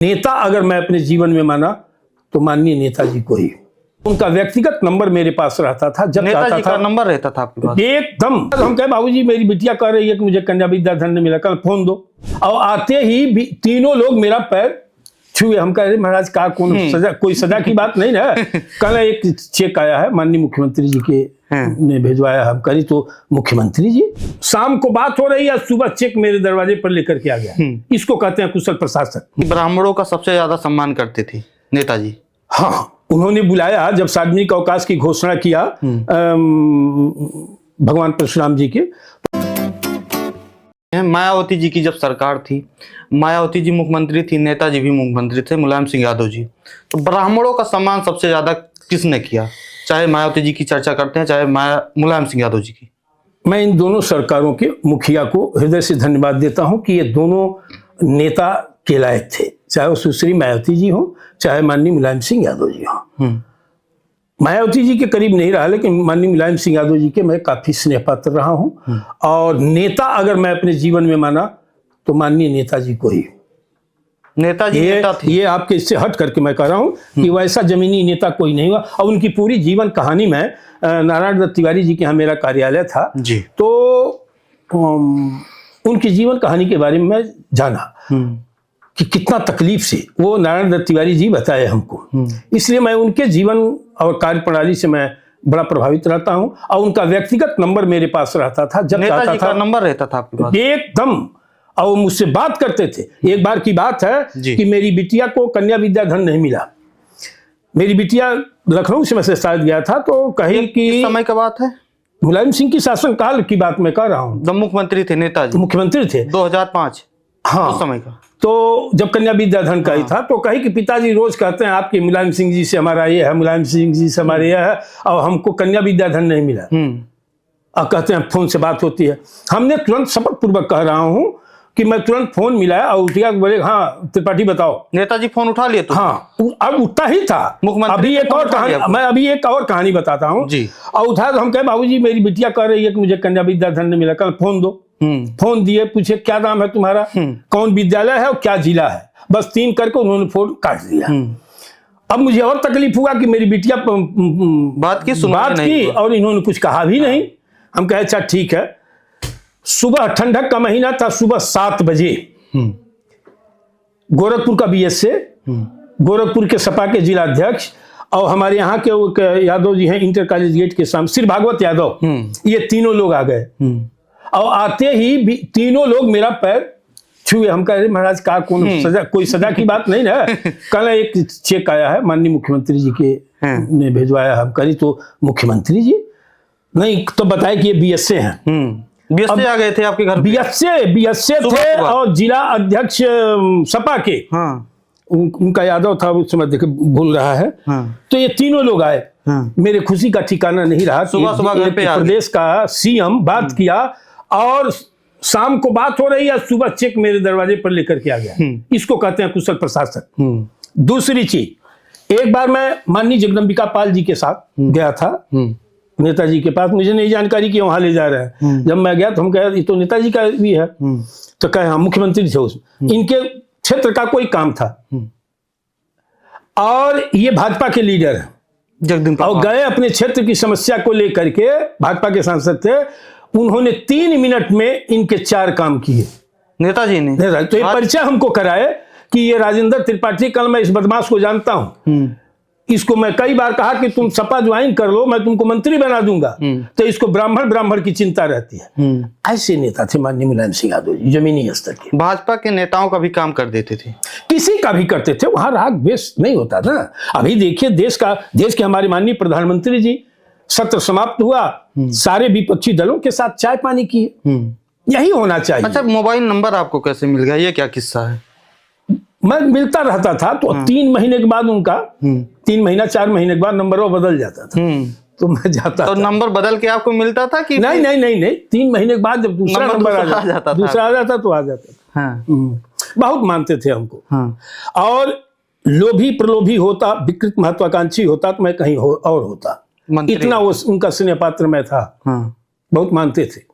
नेता अगर मैं अपने जीवन में माना तो माननीय नेताजी को ही। उनका व्यक्तिगत नंबर मेरे पास रहता था। जब नेताजी का नंबर रहता था आपके पास? एकदम। हम कहे बाबूजी मेरी बिटिया कह रही है कि मुझे कन्या विद्याधन नहीं मिला, कल फोन दो। और आते ही तीनों लोग मेरा पैर छुए। हम कह रहे महाराज का कोई सजा की बात नहीं ना। कल एक चेक आया है माननीय मुख्यमंत्री जी के ने भेजवाया। हम करी तो मुख्यमंत्री जी शाम को बात हो रही है, सुबह चेक मेरे दरवाजे पर लेकर के आ गया। इसको कहते हैं कुशल प्रशासक। ब्राह्मणों का सबसे ज्यादा सम्मान करते थे नेताजी। हाँ, उन्होंने बुलाया जब सार्वजनिक अवकाश की घोषणा किया भगवान परशुराम जी के। मायावती जी की जब सरकार थी, मायावती जी मुख्यमंत्री थी, नेताजी भी मुख्यमंत्री थे, मुलायम सिंह यादव जी, तो ब्राह्मणों का सम्मान सबसे ज्यादा किसने किया? चाहे मायावती जी की चर्चा करते हैं, चाहे मुलायम सिंह यादव जी की। मैं इन दोनों सरकारों के मुखिया को हृदय से धन्यवाद देता हूं कि ये दोनों नेता के लायक थे, चाहे वो सुश्री मायावती जी हो, चाहे माननीय मुलायम सिंह यादव जी हो। मायावती जी के करीब नहीं रहा, लेकिन माननीय मुलायम सिंह यादव जी के मैं काफी स्नेह पात्र रहा हूं। और नेता अगर मैं अपने जीवन में माना तो माननीय नेताजी को ही। नेताजी नेता थे। ये आपके इससे हट करके मैं कह रहा हूं कि वैसा जमीनी नेता कोई नहीं हुआ। और उनकी पूरी जीवन कहानी में नारायण दत्त तिवारी जी के यहाँ मेरा कार्यालय था जी, तो उनकी जीवन कहानी के बारे में मैं जाना कि कितना तकलीफ से वो नारायण दत्त तिवारी जी बताए हमको। इसलिए मैं उनके जीवन और कार्य प्रणाली से मैं बड़ा प्रभावित रहता हूं। और उनका व्यक्तिगत नंबर मेरे पास रहता था। जब नेताजी का नंबर रहता था आपके पास? एकदम। और वो मुझसे बात करते थे। एक बार की बात है कि मेरी बिटिया को कन्या विद्याधन नहीं मिला। मेरी बिटिया लखनऊ से मैं शायद गया था, तो कहीं कि समय का बात है, मुलायम सिंह की शासनकाल की बात मैं कह रहा हूँ। जब मुख्यमंत्री थे नेताजी, मुख्यमंत्री थे 2005। हाँ, उस समय का। तो जब कन्या विद्याधन का ही था, तो कही कि पिताजी रोज कहते हैं आपके मुलायम सिंह जी से हमारा ये है, मुलायम सिंह जी से हमारा यह है, और हमको कन्या विद्याधन नहीं मिला। और कहते हैं फोन से बात होती है। हमने तुरंत शपथ पूर्वक कह रहा हूँ कि मैं तुरंत फोन मिलाया और उठिया, बोले हाँ त्रिपाठी बताओ। नेताजी फोन उठा लिए तो? हाँ, अब उठता ही था। अभी एक और कहानी, मैं अभी एक और कहानी बताता हूँ। और उठा तो हम कहे बाबूजी मेरी बिटिया कह रही है कि मुझे कन्या विद्याधन नहीं मिला, कल फोन दो। फोन दिए, पूछे क्या नाम है तुम्हारा, कौन विद्यालय है और क्या जिला है, बस 3 करके उन्होंने फोन काट दिया। अब मुझे और तकलीफ हुआ कि मेरी बिटिया बात की और इन्होंने कुछ कहा भी नहीं। हम कहे अच्छा ठीक है। सुबह ठंडक का महीना था, सुबह 7 बजे गोरखपुर का बीएसए, गोरखपुर के सपा के जिला अध्यक्ष और हमारे यहाँ के यादव जी हैं इंटर कॉलेज गेट के सामने, श्री भागवत यादव, ये तीनों लोग आ गए। और आते ही तीनों लोग मेरा पैर छुए। हम कह रहे महाराज का कोई सजा की बात नहीं ना। कल एक चेक आया है माननीय मुख्यमंत्री जी के ने भेजवाया। हम करी तो मुख्यमंत्री जी नहीं तो बताए कि ये बीएसए हैं। बीएसए आ गए थे आपके घर? बीएसए थे और जिला अध्यक्ष सपा के, उनका यादव था उस समय, देखे भूल रहा है। तो ये तीनों लोग आए। मेरे खुशी का ठिकाना नहीं रहा। सुबह सुबह घर पे प्रदेश का सीएम बात किया और शाम को बात हो रही है, सुबह चेक मेरे दरवाजे पर लेकर के आ गया। इसको कहते हैं कुशल प्रशासक। दूसरी चीज, एक बार मैं माननीय जगदम्बिका पाल जी के साथ गया था नेताजी के पास। मुझे नहीं जानकारी कि वहां ले जा रहे हैं। जब मैं गया तो हम कहे ये तो नेताजी का भी है। तो कहे हाँ, मुख्यमंत्री थे उसमें, इनके क्षेत्र का कोई काम था और ये भाजपा के लीडर है जगदम्बिका, और गए अपने क्षेत्र की समस्या को लेकर के। भाजपा के सांसद थे, उन्होंने 3 मिनट में इनके 4 काम किए नेताजी ने। तो ये परिचय हमको कराए कि ये राजेंद्र त्रिपाठी, कल मैं इस बदमाश को जानता हूं, इसको मैं कई बार कहा कि तुम सपा ज्वाइन कर लो, मैं तुमको मंत्री बना दूंगा। तो इसको ब्राह्मण की चिंता रहती है। ऐसे नेता थे माननीय मुलायम सिंह यादव जी, जमीनी स्तर के। भाजपा के नेताओं का भी काम कर देते थे, किसी का भी करते थे, वहां राग द्वेष नहीं होता था। अभी देखिए देश के हमारे माननीय प्रधानमंत्री जी, सत्र समाप्त हुआ, सारे विपक्षी दलों के साथ चाय पानी किए। यही होना चाहिए। अच्छा, मोबाइल नंबर आपको कैसे मिल गया, ये क्या किस्सा है? मैं मिलता रहता था, तो 3 महीने के बाद उनका 3 महीना 4 महीने के बाद नंबर वो बदल जाता था। तो मैं जाता तो नंबर बदल के आपको मिलता था कि नहीं 3 महीने के बाद जब दूसरा नंबर आ जाता तो आ जाता था। बहुत मानते थे हमको। और लोभी प्रलोभी होता, विकृत महत्वाकांक्षी होता तो मैं कहीं और होता। इतना वो उनका स्नेह पात्र में था। बहुत मानते थे।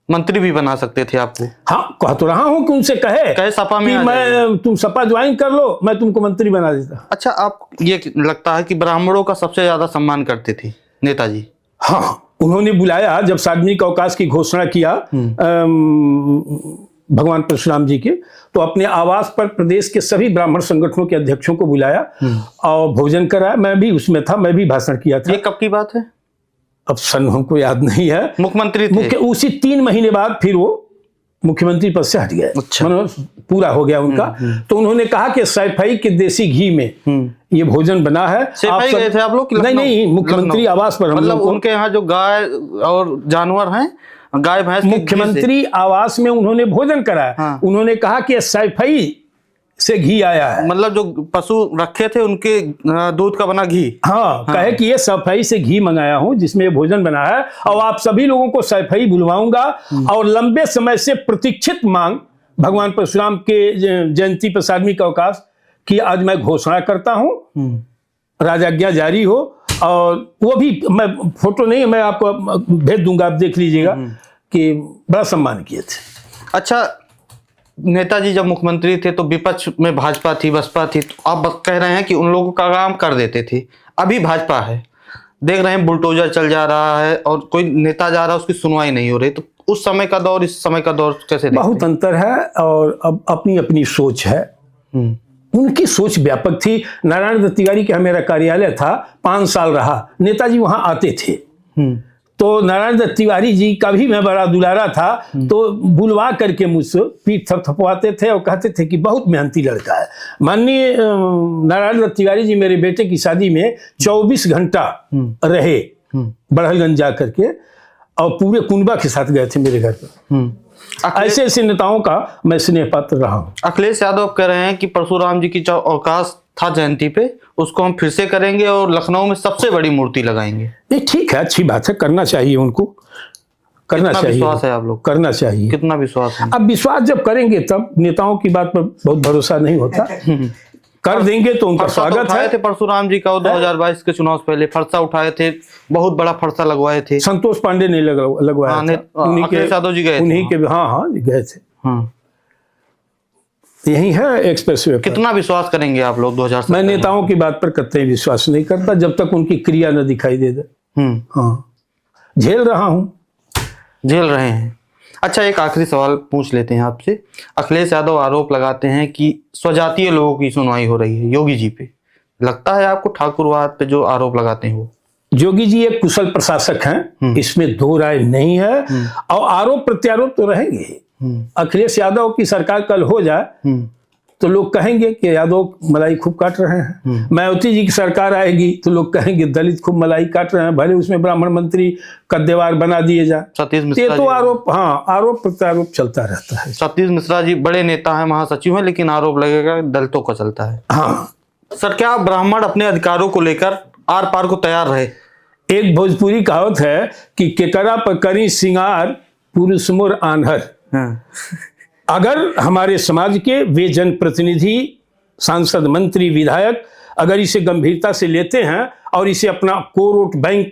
मंत्री भी बना सकते थे आपको। हाँ, कह तो रहा हूँ कि उनसे कहे सपा में कि मैं तुम सपा ज्वाइन कर लो, मैं तुमको मंत्री बना देता। अच्छा, आप ये लगता है कि ब्राह्मणों का सबसे ज्यादा सम्मान करते थे नेताजी। हाँ, उन्होंने बुलाया जब सार्वजनिक अवकाश की घोषणा किया भगवान परशुराम जी के, तो अपने आवास पर प्रदेश के सभी ब्राह्मण संगठनों के अध्यक्षों को बुलाया और भोजन कराया। मैं भी उसमें था, मैं भी भाषण किया था। ये कब की बात है? अब सन हमको याद नहीं है। मुख्यमंत्री थे। उसी 3 महीने बाद फिर वो मुख्यमंत्री पद से हट गए। अच्छा। पूरा हो गया उनका। तो उन्होंने कहा कि सैफई के देसी घी में ये भोजन बना है। सैफई गए थे आप लोग? नहीं, मुख्यमंत्री आवास पर। मतलब उनके यहाँ जो गाय और जानवर हैं, गाय भैंस, मुख्यमंत्री आवास में उन्होंने भोजन कराया। हाँ। उन्होंने कहा कि सैफई से घी आया है। मतलब जो पशु रखे थे उनके दूध का बना घी। हाँ, कहे कि ये सैफई से घी मंगाया हूं जिसमें ये भोजन बना है, और आप सभी लोगों को सैफई बुलवाऊंगा। और लंबे समय से प्रतीक्षित मांग भगवान परशुराम के जयंती पर सार्वजनिक अवकाश की आज मैं घोषणा करता हूं। राजाज्ञा जारी हो। और वो भी मैं फोटो नहीं, मैं आपको भेज दूंगा, आप देख लीजिएगा कि बड़ा सम्मान किए थे। अच्छा, नेताजी जब मुख्यमंत्री थे तो विपक्ष में भाजपा थी, बसपा थी, तो आप कह रहे हैं कि उन लोगों का काम कर देते थे। अभी भाजपा है, देख रहे हैं बुलडोजर चल जा रहा है और कोई नेता जा रहा है, उसकी सुनवाई नहीं हो रही। तो उस समय का दौर इस समय का दौर कैसे देखते हैं? बहुत अंतर है और अब अपनी अपनी सोच है। उनकी सोच व्यापक थी। नारायण दत्त तिवारी का मेरा कार्यालय था, 5 साल रहा, नेताजी वहां आते थे। तो नारायण दत्त तिवारी जी का भी मैं बड़ा दुलारा था, तो बुलवा करके मुझसे पीठ थपथपवाते थे और कहते थे कि बहुत मेहनती लड़का है। माननीय नारायण दत्त तिवारी जी मेरे बेटे की शादी में 24 घंटा रहे बड़हलगंज जा करके, और पूरे कुनबा के साथ गए थे मेरे घर पर। ऐसे ऐसे नेताओं का मैं स्नेह पात्र रहा हूं। अखिलेश यादव कह रहे हैं कि परशुराम जी की जो अवकाश था जयंती पे, उसको हम फिर से करेंगे और लखनऊ में सबसे बड़ी मूर्ति लगाएंगे। नहीं, ठीक है, अच्छी बात है, करना चाहिए उनको, करना चाहिए। विश्वास है आप लोग? करना चाहिए। कितना विश्वास है? अब विश्वास जब करेंगे तब नेताओं की बात पर बहुत भरोसा नहीं होता। कर देंगे तो उनका स्वागत है। थे परशुराम जी का 2022 के चुनाव से पहले फरसा उठाए थे, बहुत बड़ा फरसा लगवाए थे। संतोष पांडे ने लगवाया था। अखिलेश यादव जी गए, उन्हीं के। हाँ, गए थे। यही है एक्सप्रेस वे। कितना विश्वास करेंगे आप लोग 2000? मैं नेताओं की बात पर कतई विश्वास नहीं करता जब तक उनकी क्रिया न दिखाई दे दे। हाँ, झेल रहा हूं। झेल रहे हैं। अच्छा, एक आखिरी सवाल पूछ लेते हैं आपसे। अखिलेश यादव आरोप लगाते हैं कि स्वजातीय लोगों की सुनवाई हो रही है योगी जी पे। लगता है आपको ठाकुरवाद पे जो आरोप लगाते हैं वो? योगी जी एक कुशल प्रशासक हैं, इसमें 2 राय नहीं है। और आरोप प्रत्यारोप तो रहेंगे। अखिलेश यादव की सरकार कल हो जाए तो लोग कहेंगे कि यादव मलाई खूब काट रहे हैं। मायावती जी की सरकार आएगी तो लोग कहेंगे दलित खूब मलाई काट रहे हैं, भले उसमें ब्राह्मण मंत्री कद्देवार बना दिए जाए। सतीश मिश्रा, ये तो आरोप, हाँ, आरोप प्रत्यारोप चलता रहता है। सतीश मिश्रा जी बड़े नेता हैं, महासचिव हैं, लेकिन आरोप लगेगा दलितों का चलता है। हाँ सर, क्या ब्राह्मण अपने अधिकारों को लेकर आर पार को तैयार रहे? एक भोजपुरी कहावत है कि केकरा पर करी सिंगार पुरुष मोर आन्हर। अगर हमारे समाज के वे जनप्रतिनिधि, सांसद, मंत्री, विधायक अगर इसे गंभीरता से लेते हैं और इसे अपना कोर वोट बैंक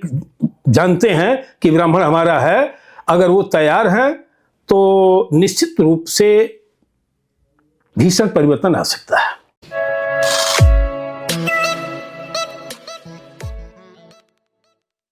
जानते हैं कि ब्राह्मण हमारा है, अगर वो तैयार हैं तो निश्चित रूप से भीषण परिवर्तन आ सकता है।